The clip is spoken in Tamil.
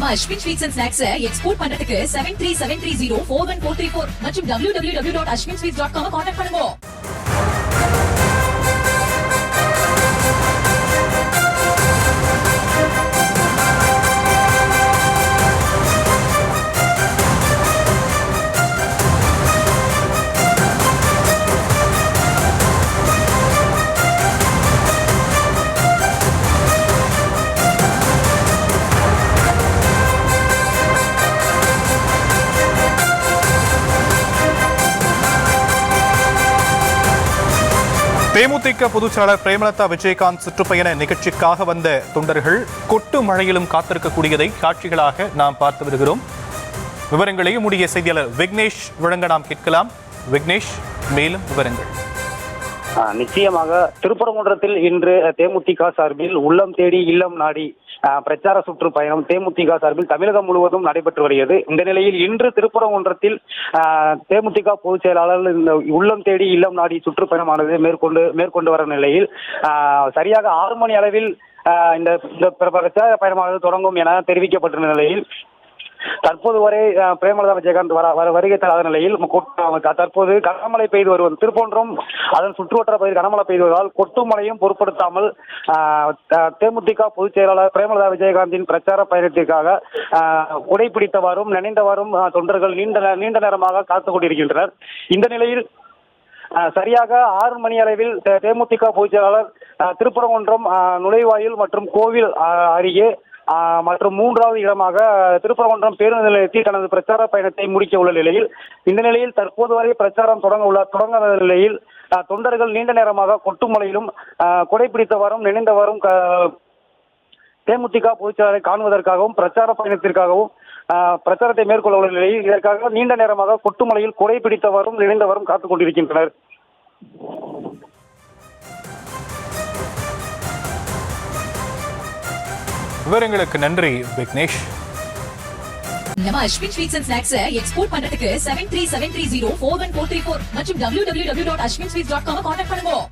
நம்ம Ashwin sweets and snacks export பண்றதுக்கு 7373041434 மற்றும் www.ashwinsweets.com கான்டாக்ட் பண்ணுங்க. தேமுதிக பொதுச்செயலாளர் பிரேமலதா விஜயகாந்த் சுற்றுப்பயண நிகழ்ச்சிக்காக வந்த தொண்டர்கள் கொட்டு மழையிலும் காத்திருக்கக்கூடியதை காட்சிகளாக நாம் பார்த்து வருகிறோம். விவரங்களை நம்முடைய செய்தியாளர் விக்னேஷ் வழங்க நாம் கேட்கலாம். விக்னேஷ், மேலும் விவரங்கள். நிச்சயமாக திருப்பரங்குன்றத்தில் இன்று தேமுதிக சார்பில் உள்ளம் தேடி இல்லம் நாடி பிரச்சார சுற்றுப்பயணம் தேமுதிக சார்பில் தமிழகம் முழுவதும் நடைபெற்று வருகிறது. இந்த நிலையில் இன்று திருப்பரங்குன்றத்தில் தேமுதிக பொதுச் செயலாளர் இந்த உள்ளம் தேடி இல்லம் நாடி சுற்றுப்பயணமானது மேற்கொண்டு வரும் நிலையில் சரியாக 6 மணி அளவில் இந்த பிரச்சார பயணமானது தொடங்கும் என தெரிவிக்கப்பட்ட நிலையில் தற்போது வரை பிரேமலதா விஜயகாந்த் வருகை தராத நிலையில் தற்போது கனமழை பெய்து வருவது திருப்பரங்குன்றம் அதன் சுற்றுவட்டார பகுதியில் கனமழை பெய்து வருவதால் கொட்டும் மழையும் பொருட்படுத்தாமல் தேமுதிக பொதுச் செயலாளர் பிரேமலதா விஜயகாந்தின் பிரச்சார பயணத்திற்காக குடைபிடித்தவாறும் நினைந்தவாறும் தொண்டர்கள் நீண்ட நேரமாக காத்துக் கொண்டிருக்கின்றனர். இந்த நிலையில் சரியாக 6 மணி அளவில் தேமுதிக பொதுச் செயலாளர் திருப்பரங்குன்றம் நுழைவாயில் மற்றும் கோவில் அருகே மற்றும் 3வது இடமாக திருப்பரங்குன்றம் பேருந்து நிலையத்தில் தனது பிரச்சார பயணத்தை முடிக்க உள்ள நிலையில் இந்த நிலையில் தற்போது வரை பிரச்சாரம் தொடங்காத நிலையில் தொண்டர்கள் நீண்ட நேரமாக கொட்டுமலையிலும் குடைபிடித்தவாறும் நினைந்தவாறும் தேமுதிக பொதுச்செயலாளரை காணுவதற்காகவும் பிரச்சார பயணத்திற்காகவும் பிரச்சாரத்தை மேற்கொள்ள உள்ள நிலையில் இதற்காக நீண்ட நேரமாக கொட்டுமலையில் குடைபிடித்தவாறும் நினைந்தவாறும் காத்துக் கொண்டிருக்கின்றனர். விவரங்களுக்கு நன்றி விக்னேஷ். நம்ம Ashwin sweets and snacks export பண்றதுக்கு 7373041434 மற்றும் www.ashwinsweets.com கான்டாக்ட் பண்ணுங்க.